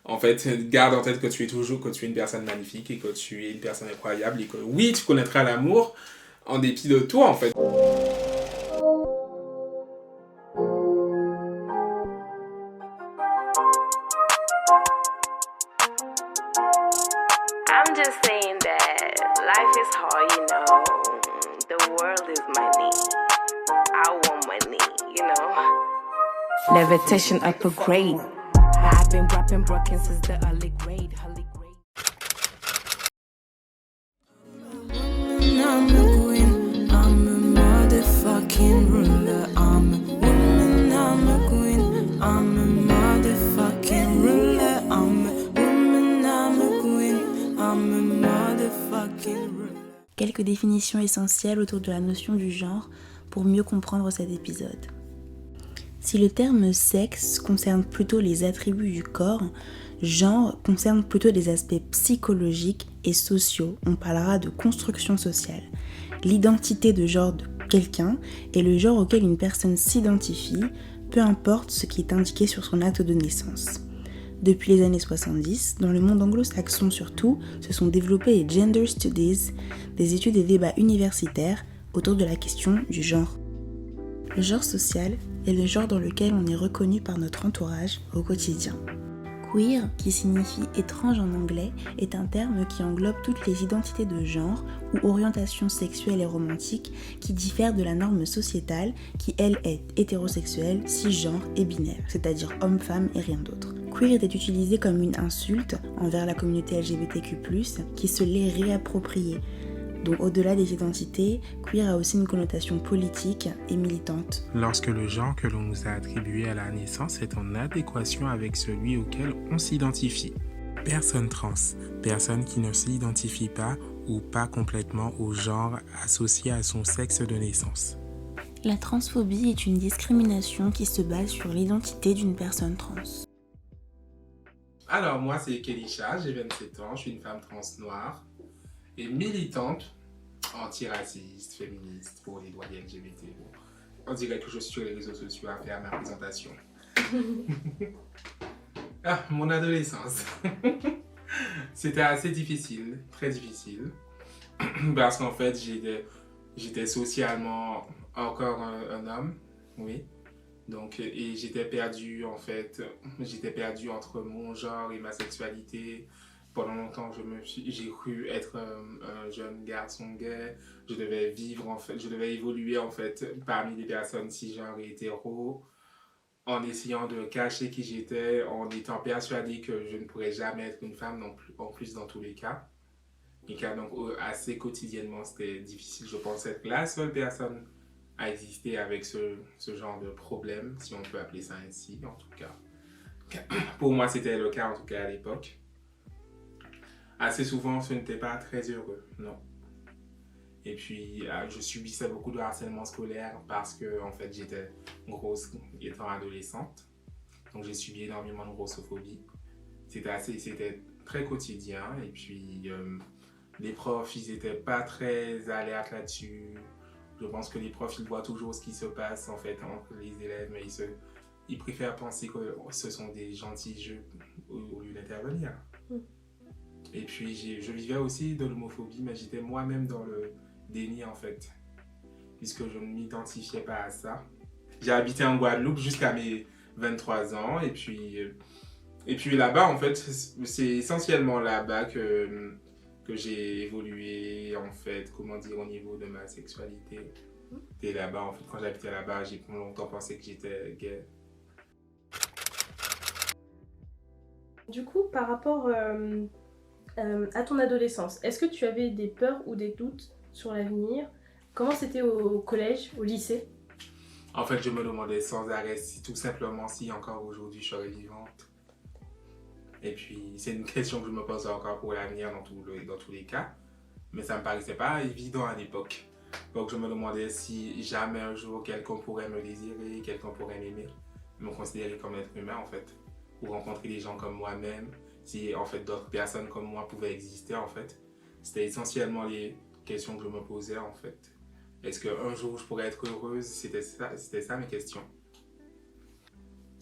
En fait, garde en tête que tu es une personne magnifique et que tu es une personne incroyable et que oui, tu connaîtras l'amour en dépit de toi, en fait. I'm just saying that life is hard, you know. The world is money. I want money, you know. Levitation upper grade. I've been rapping broken since the early grade. I'm a queen, I'm a motherfucking ruler. I'm a woman, I'm a queen, I'm a motherfucking ruler. I'm a woman, I'm a queen, I'm a motherfucking ruler. Quelques définitions essentielles autour de la notion du genre pour mieux comprendre cet épisode. Si le terme sexe concerne plutôt les attributs du corps, genre concerne plutôt des aspects psychologiques et sociaux. On parlera de construction sociale. L'identité de genre de quelqu'un est le genre auquel une personne s'identifie, peu importe ce qui est indiqué sur son acte de naissance. Depuis les années 70, dans le monde anglo-saxon surtout, se sont développés les Gender Studies, des études et débats universitaires autour de la question du genre. Le genre social est le genre dans lequel on est reconnu par notre entourage au quotidien. Queer, qui signifie étrange en anglais, est un terme qui englobe toutes les identités de genre ou orientations sexuelles et romantiques qui diffèrent de la norme sociétale qui, elle, est hétérosexuelle, cisgenre et binaire, c'est-à-dire homme-femme et rien d'autre. Queer était utilisé comme une insulte envers la communauté LGBTQ+, qui se l'est réappropriée. Donc au-delà des identités, queer a aussi une connotation politique et militante. Lorsque le genre que l'on nous a attribué à la naissance est en adéquation avec celui auquel on s'identifie. Personne trans, personne qui ne s'identifie pas ou pas complètement au genre associé à son sexe de naissance. La transphobie est une discrimination qui se base sur l'identité d'une personne trans. Alors moi c'est Kelisha, j'ai 27 ans, je suis une femme trans noire et militante antiraciste, féministe pour les droits des LGBT. On dirait que je suis sur les réseaux sociaux à faire ma présentation. Mon adolescence. C'était assez difficile, très difficile. Parce qu'en fait, j'étais socialement encore un homme, oui. Donc, et j'étais perdu en fait, j'étais perdu entre mon genre et ma sexualité. Pendant longtemps, j'ai cru être un jeune garçon gay. Je devais vivre en fait, je devais évoluer en fait parmi des personnes cisgenres et hétéros, en essayant de cacher qui j'étais, en étant persuadé que je ne pourrais jamais être une femme non plus, en plus dans tous les cas. Et car donc assez quotidiennement, c'était difficile. Je pensais être la seule personne à exister avec ce genre de problème, si on peut appeler ça ainsi, en tout cas. Pour moi, c'était le cas, en tout cas, à l'époque. Assez souvent, ce n'était pas très heureux, non. Et puis, je subissais beaucoup de harcèlement scolaire parce que, en fait, j'étais grosse étant adolescente. Donc, j'ai subi énormément de grossophobie. C'était très quotidien. Et puis, les profs, ils n'étaient pas très alertes là-dessus. Je pense que les profs, ils voient toujours ce qui se passe en fait entre les élèves, mais ils préfèrent penser que ce sont des gentils jeux au lieu d'intervenir. Et puis je vivais aussi de l'homophobie, mais j'étais moi-même dans le déni en fait, puisque je ne m'identifiais pas à ça. J'ai habité en Guadeloupe jusqu'à mes 23 ans, et puis là-bas en fait, c'est essentiellement là-bas que j'ai évolué en fait, comment dire, au niveau de ma sexualité. Et là-bas, en fait, quand j'habitais là-bas, j'ai longtemps pensé que j'étais gay. Du coup, par rapport à ton adolescence, est-ce que tu avais des peurs ou des doutes sur l'avenir? Comment c'était au collège, au lycée? En fait, je me demandais sans arrêt si tout simplement si encore aujourd'hui je serais vivante. Et puis, c'est une question que je me pose encore pour l'avenir dans tous les cas. Mais ça ne me paraissait pas évident à l'époque. Donc, je me demandais si jamais un jour quelqu'un pourrait me désirer, quelqu'un pourrait m'aimer, me considérer comme être humain en fait, ou rencontrer des gens comme moi-même, si en fait d'autres personnes comme moi pouvaient exister en fait. C'était essentiellement les questions que je me posais en fait. Est-ce qu'un jour je pourrais être heureuse? C'était ça mes questions.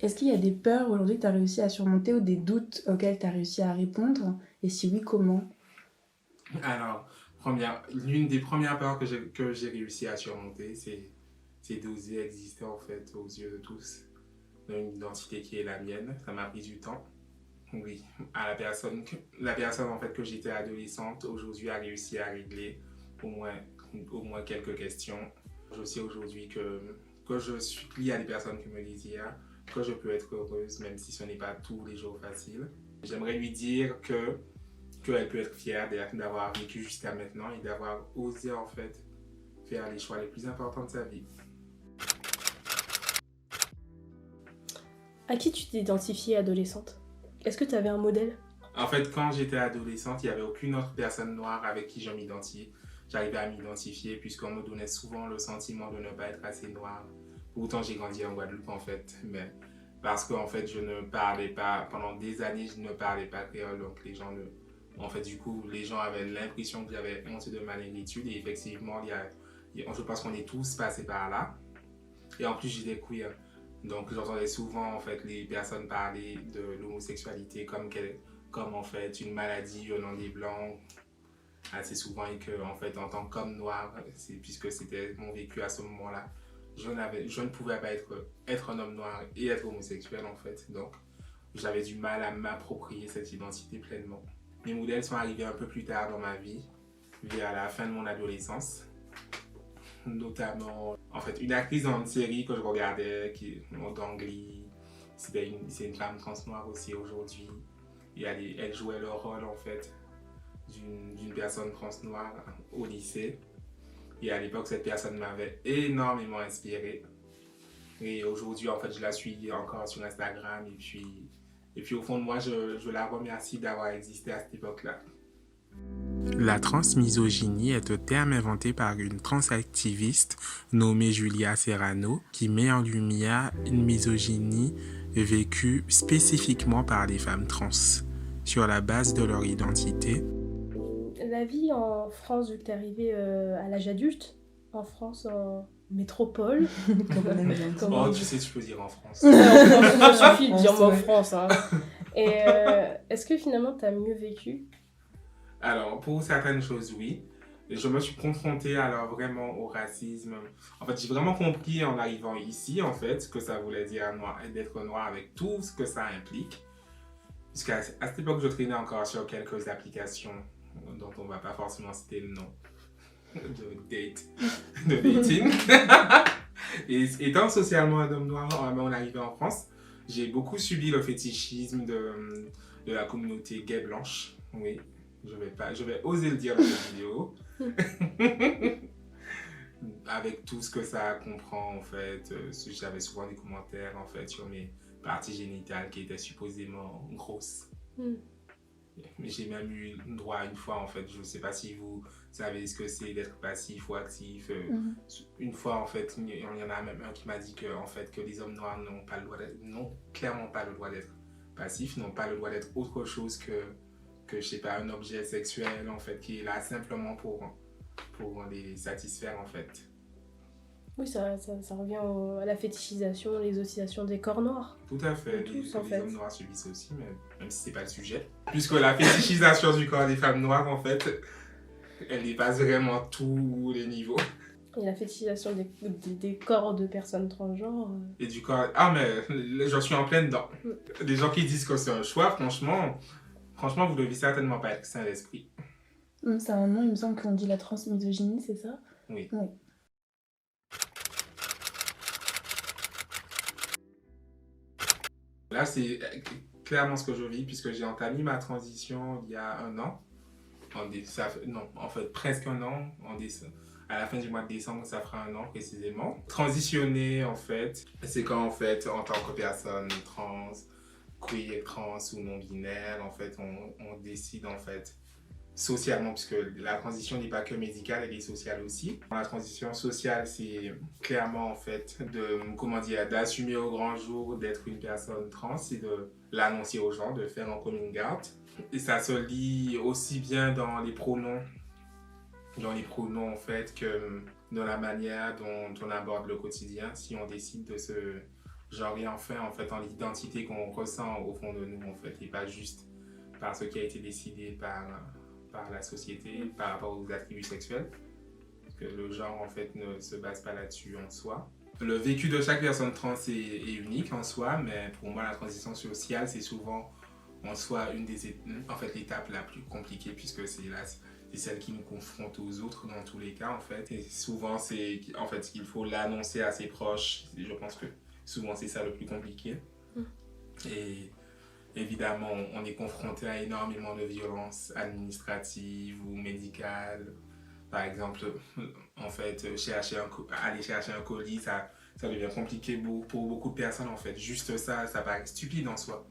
Est-ce qu'il y a des peurs aujourd'hui que tu as réussi à surmonter ou des doutes auxquels tu as réussi à répondre? Et si oui, comment? Alors, l'une des premières peurs que j'ai réussi à surmonter, c'est d'oser exister en fait aux yeux de tous, dans une identité qui est la mienne. Ça m'a pris du temps. Oui, la personne en fait que j'étais adolescente, aujourd'hui a réussi à régler au moins quelques questions. Je sais aujourd'hui que je suis lié à des personnes qui me disent hier, que je peux être heureuse même si ce n'est pas tous les jours facile. J'aimerais lui dire qu'elle peut être fière d'avoir vécu jusqu'à maintenant et d'avoir osé en fait faire les choix les plus importants de sa vie. À qui tu t'identifiais adolescente? Est-ce que tu avais un modèle? En fait, quand j'étais adolescente, il n'y avait aucune autre personne noire avec qui j'arrivais à m'identifier puisqu'on me donnait souvent le sentiment de ne pas être assez noir. Pourtant, j'ai grandi en Guadeloupe en fait, mais parce qu'en fait, je ne parlais pas, pendant des années, je ne parlais pas créole, donc les gens les gens avaient l'impression que j'avais honte de ma négritude et effectivement, je pense qu'on est tous passés par là. Et en plus, j'étais queer. Donc j'entendais souvent en fait les personnes parler de l'homosexualité comme en fait une maladie venant des blancs assez souvent et que en fait en tant qu'homme noir, puisque c'était mon vécu à ce moment-là, je ne pouvais pas être un homme noir et être homosexuel en fait. Donc j'avais du mal à m'approprier cette identité pleinement. Mes modèles sont arrivés un peu plus tard dans ma vie, vers la fin de mon adolescence. Notamment, en fait, une actrice dans une série que je regardais, Glee, c'est une femme trans noire aussi aujourd'hui. Et elle jouait le rôle, en fait, d'une personne trans noire au lycée. Et à l'époque, cette personne m'avait énormément inspiré. Et aujourd'hui, en fait, je la suis encore sur Instagram. Et puis au fond de moi, je la remercie d'avoir existé à cette époque-là. La transmisogynie est un terme inventé par une transactiviste nommée Julia Serrano qui met en lumière une misogynie vécue spécifiquement par les femmes trans sur la base de leur identité. La vie en France, vu que tu es arrivée à l'âge adulte, en France, en métropole. Oh, tu sais, tu peux dire en France. Il suffit de dire en France. Hein. Et est-ce que finalement, tu as mieux vécu? Alors, pour certaines choses, oui. Je me suis confrontée alors vraiment au racisme. En fait, j'ai vraiment compris en arrivant ici, en fait, ce que ça voulait dire d'être noir avec tout ce que ça implique. Puisqu'à cette époque, je traînais encore sur quelques applications dont on ne va pas forcément citer le nom de dating. Et étant socialement un homme noir, on arrivait en France, j'ai beaucoup subi le fétichisme de la communauté gay blanche. Oui. Je vais oser le dire dans cette vidéo. Avec tout ce que ça comprend en fait. J'avais souvent des commentaires en fait sur mes parties génitales qui étaient supposément grosses. J'ai même eu droit une fois en fait, je ne sais pas si vous savez ce que c'est d'être passif ou actif. Une fois en fait, il y en a même un qui m'a dit que, en fait, que les hommes noirs n'ont clairement pas le droit d'être passifs, n'ont pas le droit d'être autre chose que je sais pas, un objet sexuel en fait qui est là simplement pour les satisfaire en fait. Oui, ça revient à la fétichisation, les oscillations des corps noirs. Tout à fait, les hommes noirs subissent aussi, même si c'est pas le sujet. Puisque la fétichisation du corps des femmes noires en fait, elle dépasse vraiment tous les niveaux. Et la fétichisation des corps de personnes transgenres. Et du corps... Ah mais je suis en plein dedans. Les gens qui disent que c'est un choix, franchement, vous devez certainement pas être sain d'esprit. C'est un nom, il me semble qu'on dit la transmisogynie, c'est ça? Oui. Là, c'est clairement ce que je vis, puisque j'ai entamé ma transition il y a un an. En fait, presque un an. À la fin du mois de décembre, ça fera un an précisément. Transitionner, en fait, c'est quand, en fait, en tant que personne trans, queer, trans ou non-binaire, en fait, on décide, en fait, socialement, puisque la transition n'est pas que médicale, elle est sociale aussi. La transition sociale, c'est clairement, en fait, d'assumer au grand jour d'être une personne trans et de l'annoncer aux gens, de faire un coming out. Et ça se lit aussi bien dans les pronoms, en fait, que dans la manière dont on aborde le quotidien. Si on décide genre et enfin en fait en l'identité qu'on ressent au fond de nous en fait, et pas juste par ce qui a été décidé par la société par rapport aux attributs sexuels. Parce que le genre en fait ne se base pas là-dessus en soi. Le vécu de chaque personne trans est unique en soi, mais pour moi la transition sociale c'est souvent en soi l'étape la plus compliquée, puisque c'est celle qui nous confronte aux autres dans tous les cas en fait. Et souvent c'est en fait qu'il faut l'annoncer à ses proches. Je pense que souvent c'est ça le plus compliqué. Et évidemment on est confronté à énormément de violences administratives ou médicales. Par exemple, en fait, aller chercher un colis, ça devient compliqué pour beaucoup de personnes en fait. Juste ça paraît stupide en soi.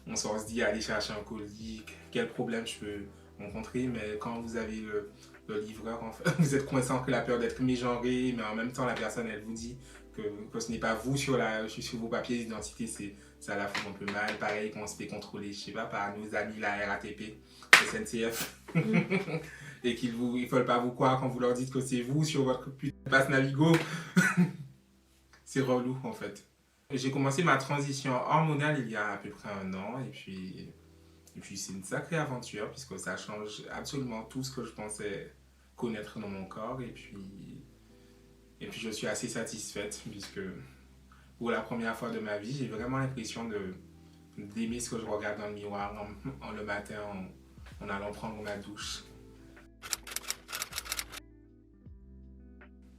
On se dit aller chercher un colis, quel problème je peux rencontrer, mais quand vous avez le livreur, en fait, vous êtes coincé entre la peur d'être mégenré, mais en même temps la personne elle vous dit que ce n'est pas vous sur vos papiers d'identité, ça la fout un peu mal. Pareil qu'on se fait contrôler, je sais pas, par nos amis la RATP, SNCF, et qu'ils ne veulent pas vous croire quand vous leur dites que c'est vous sur votre putain de passe Navigo. C'est relou en fait. J'ai commencé ma transition hormonale il y a à peu près 1 an, et puis c'est une sacrée aventure puisque ça change absolument tout ce que je pensais connaître dans mon corps, et puis je suis assez satisfaite puisque pour la première fois de ma vie j'ai vraiment l'impression d'aimer ce que je regarde dans le miroir le matin en allant prendre ma douche.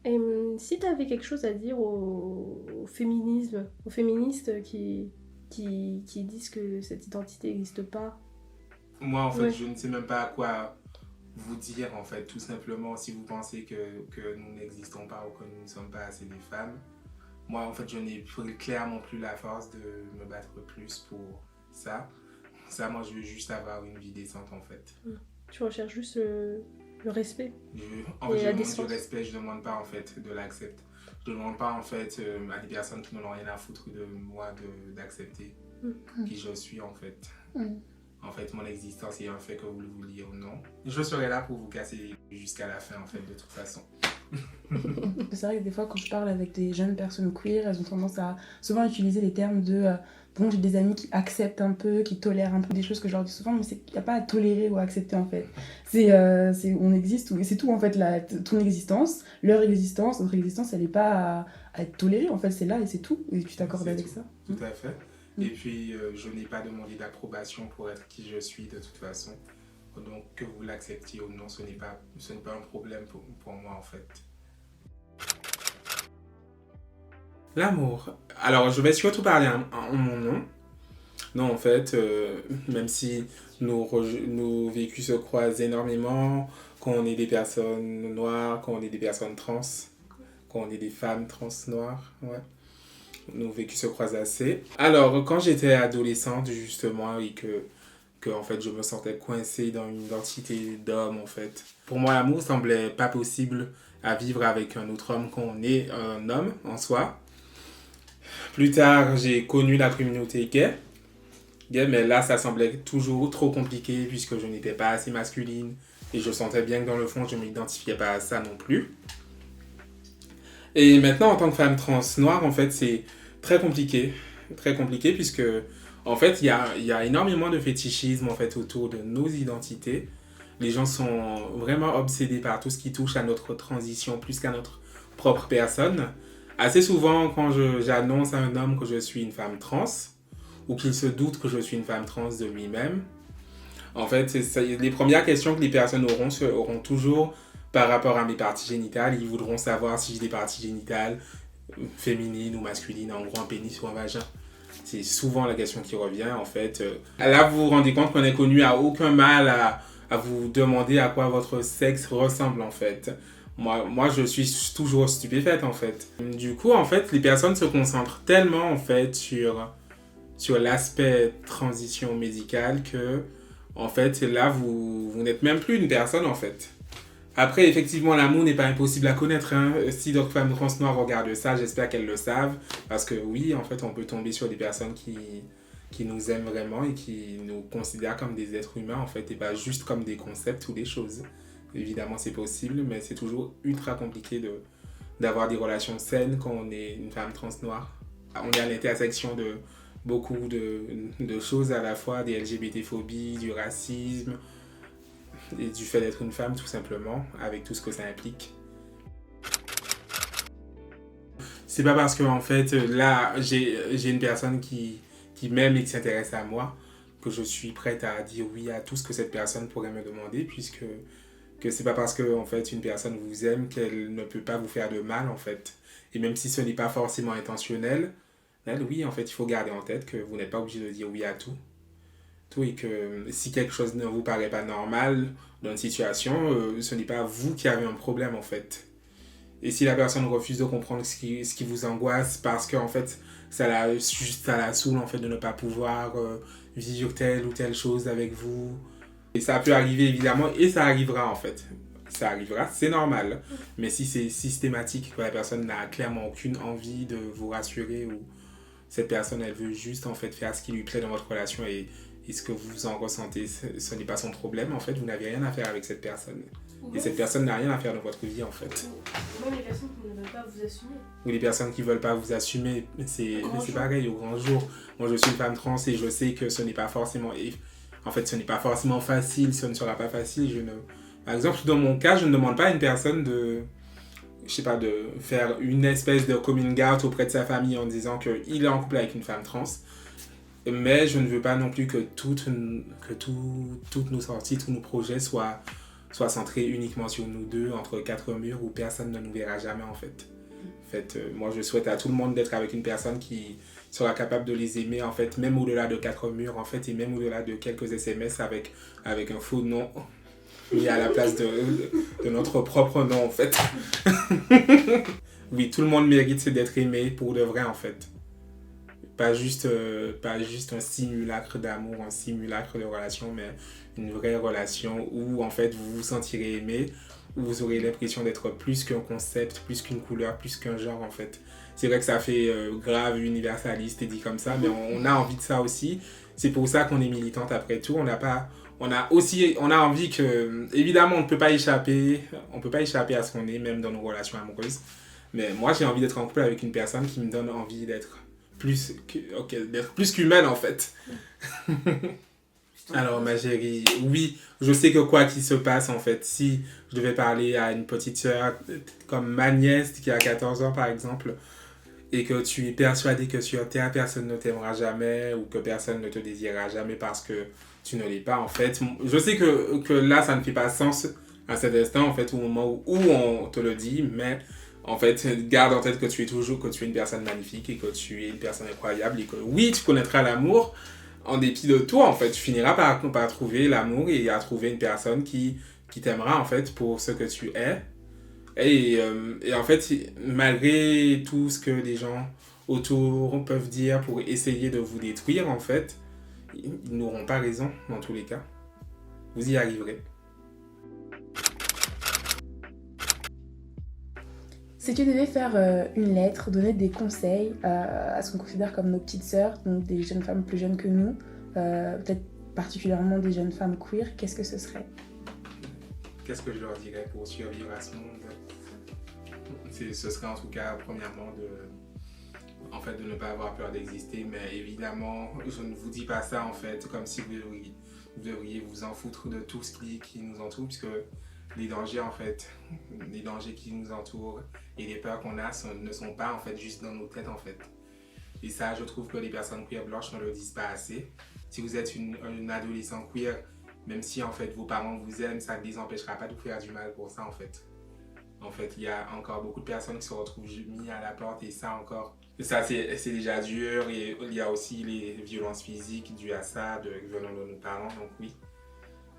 Et si tu avais quelque chose à dire au féminisme, aux féministes qui disent que cette identité n'existe pas? Moi, en fait, je ne sais même pas quoi vous dire, en fait, tout simplement, si vous pensez que nous n'existons pas ou que nous ne sommes pas assez des femmes. Moi, en fait, je n'ai clairement plus la force de me battre plus pour ça. Moi, je veux juste avoir une vie décente, en fait. Tu recherches juste le respect. Je demande du respect, je ne demande pas, en fait, de l'accepter. Je ne demande pas, en fait, à des personnes qui n'en ont rien à foutre de moi d'accepter qui je suis, en fait. En fait, mon existence est un fait, que vous le vouliez ou non. Je serai là pour vous casser jusqu'à la fin, en fait, de toute façon. C'est vrai que des fois, quand je parle avec des jeunes personnes queer, elles ont tendance à souvent utiliser les termes de bon, j'ai des amis qui acceptent un peu, qui tolèrent un peu des choses que je leur dis souvent, mais il n'y a pas à tolérer ou à accepter en fait. On existe, et c'est tout en fait, ton existence, leur existence, notre existence, elle n'est pas à être tolérée en fait, c'est là et c'est tout, et tu t'accordes avec ça. Tout à fait. Et puis, je n'ai pas demandé d'approbation pour être qui je suis de toute façon. Donc, que vous l'acceptiez ou non, ce n'est pas un problème pour moi en fait. L'amour. Alors, je vais surtout parler en mon nom. Non, en fait, même si nos vécus se croisent énormément, quand on est des personnes noires, quand on est des personnes trans, quand on est des femmes trans noires, ouais. Nos vécus se croisent assez. Alors, quand j'étais adolescente, justement, et que en fait, je me sentais coincée dans une identité d'homme, en fait. Pour moi, l'amour semblait pas possible à vivre avec un autre homme quand on est un homme, en soi. Plus tard, j'ai connu la communauté gay, mais là, ça semblait toujours trop compliqué puisque je n'étais pas assez masculine et je sentais bien que dans le fond, je ne m'identifiais pas à ça non plus. Et maintenant, en tant que femme trans noire, en fait, c'est très compliqué puisque, en fait, il y a énormément de fétichisme en fait, autour de nos identités. Les gens sont vraiment obsédés par tout ce qui touche à notre transition plus qu'à notre propre personne. Assez souvent, quand j'annonce à un homme que je suis une femme trans, ou qu'il se doute que je suis une femme trans de lui-même, en fait, les premières questions que les personnes auront toujours par rapport à mes parties génitales. Ils voudront savoir si j'ai des parties génitales féminines ou masculines, en gros un pénis ou un vagin. C'est souvent la question qui revient, en fait. Là, vous vous rendez compte qu'on n'est connu à aucun mal à vous demander à quoi votre sexe ressemble, en fait. Moi, je suis toujours stupéfaite, en fait. Du coup, en fait, les personnes se concentrent tellement, en fait, sur l'aspect transition médicale que, en fait, là, vous n'êtes même plus une personne, en fait. Après, effectivement, l'amour n'est pas impossible à connaître. Hein. Si d'autres femmes trans noires regardent ça, j'espère qu'elles le savent. Parce que oui, en fait, on peut tomber sur des personnes qui nous aiment vraiment et qui nous considèrent comme des êtres humains, en fait, et pas juste comme des concepts ou des choses. Évidemment, c'est possible, mais c'est toujours ultra compliqué d'avoir des relations saines quand on est une femme trans noire. On est à l'intersection de beaucoup de choses à la fois, des LGBT-phobies, du racisme, et du fait d'être une femme tout simplement, avec tout ce que ça implique. C'est pas parce que en fait là j'ai une personne qui m'aime et qui s'intéresse à moi que je suis prête à dire oui à tout ce que cette personne pourrait me demander, puisque que c'est pas parce que en fait une personne vous aime qu'elle ne peut pas vous faire de mal en fait. Et même si ce n'est pas forcément intentionnel, oui en fait il faut garder en tête que vous n'êtes pas obligé de dire oui à tout. Et que si quelque chose ne vous paraît pas normal dans une situation, ce n'est pas vous qui avez un problème en fait. Et si la personne refuse de comprendre ce qui vous angoisse parce qu'en fait, ça la saoule en fait, de ne pas pouvoir vivre telle ou telle chose avec vous. Et ça peut arriver évidemment, et ça arrivera en fait. Ça arrivera, c'est normal. Mais si c'est systématique, que la personne n'a clairement aucune envie de vous rassurer, ou cette personne, elle veut juste en fait faire ce qui lui plaît dans votre relation, et ce que vous en ressentez, ce n'est pas son problème en fait, vous n'avez rien à faire avec cette personne. Et cette personne n'a rien à faire dans votre vie en fait. Ou même les personnes qui ne veulent pas vous assumer. Ou les personnes qui ne veulent pas vous assumer, c'est pareil au grand jour. Moi je suis une femme trans et je sais que ce n'est pas forcément... En fait ce n'est pas forcément facile, ce ne sera pas facile. Par exemple, dans mon cas, je ne demande pas à une personne de faire une espèce de coming out auprès de sa famille en disant qu'il est en couple avec une femme trans. Mais je ne veux pas non plus que toutes nos sorties, tous nos projets soient centrés uniquement sur nous deux, entre quatre murs, où personne ne nous verra jamais en fait. Moi je souhaite à tout le monde d'être avec une personne qui sera capable de les aimer en fait, même au-delà de quatre murs en fait, et même au-delà de quelques SMS avec un faux nom mis à la place de notre propre nom en fait. Oui, tout le monde mérite d'être aimé pour de vrai en fait. Pas juste un simulacre d'amour, un simulacre de relation, mais une vraie relation où en fait vous vous sentirez aimé, où vous aurez l'impression d'être plus qu'un concept, plus qu'une couleur, plus qu'un genre en fait. C'est vrai que ça fait grave universaliste et dit comme ça, mais on a envie de ça aussi. C'est pour ça qu'on est militante après tout. On a envie que, évidemment on ne peut pas échapper à ce qu'on est, même dans nos relations amoureuses. Mais moi j'ai envie d'être en couple avec une personne qui me donne envie d'être plus qu'humaine en fait. Alors ma chérie, oui, je sais que quoi qu'il se passe en fait, si je devais parler à une petite sœur comme ma nièce qui a 14 ans par exemple, et que tu es persuadé que sur Terre personne ne t'aimera jamais, ou que personne ne te désirera jamais parce que tu ne l'es pas en fait, je sais que là ça ne fait pas sens à cet instant en fait, au moment où on te le dit, mais en fait, garde en tête que tu es une personne magnifique et que tu es une personne incroyable, et que oui, tu connaîtras l'amour en dépit de toi, en fait. Tu finiras par trouver l'amour et à trouver une personne qui t'aimera, en fait, pour ce que tu es. Et en fait, malgré tout ce que les gens autour peuvent dire pour essayer de vous détruire, en fait, ils n'auront pas raison dans tous les cas. Vous y arriverez. Si tu devais faire une lettre, donner des conseils à ce qu'on considère comme nos petites sœurs, donc des jeunes femmes plus jeunes que nous, peut-être particulièrement des jeunes femmes queer, qu'est-ce que ce serait ? Qu'est-ce que je leur dirais pour survivre à ce monde ? Ce serait en tout cas, premièrement, de ne pas avoir peur d'exister, mais évidemment, je ne vous dis pas ça en fait, comme si vous devriez vous en foutre de tout ce qui nous entoure, puisque les dangers qui nous entourent et les peurs qu'on a ne sont pas en fait juste dans nos têtes en fait. Et ça, je trouve que les personnes queer blanches ne le disent pas assez. Si vous êtes une adolescente queer, même si en fait vos parents vous aiment, ça ne les empêchera pas de vous faire du mal pour ça en fait. En fait, il y a encore beaucoup de personnes qui se retrouvent mis à la porte, et ça c'est déjà dur, et il y a aussi les violences physiques dues à ça, venant de nos parents, donc oui.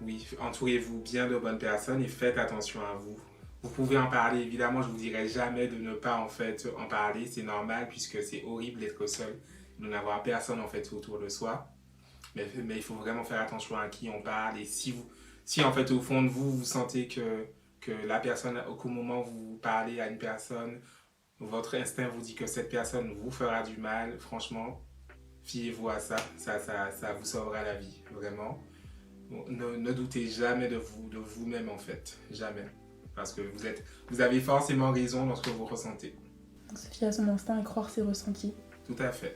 Oui, entourez-vous bien de bonnes personnes et faites attention à vous. Vous pouvez en parler, évidemment, je ne vous dirai jamais de ne pas en fait en parler, c'est normal puisque c'est horrible d'être seul, de n'avoir personne en fait autour de soi. Mais il faut vraiment faire attention à qui on parle, et si en fait au fond de vous, vous sentez que la personne, au moment où vous parlez à une personne, votre instinct vous dit que cette personne vous fera du mal, franchement, fiez-vous à ça, ça vous sauvera la vie, vraiment. Ne doutez jamais de vous-même en fait, jamais. Parce que vous avez forcément raison dans ce que vous ressentez. Se fier à son instinct et croire ses ressentis. Tout à fait.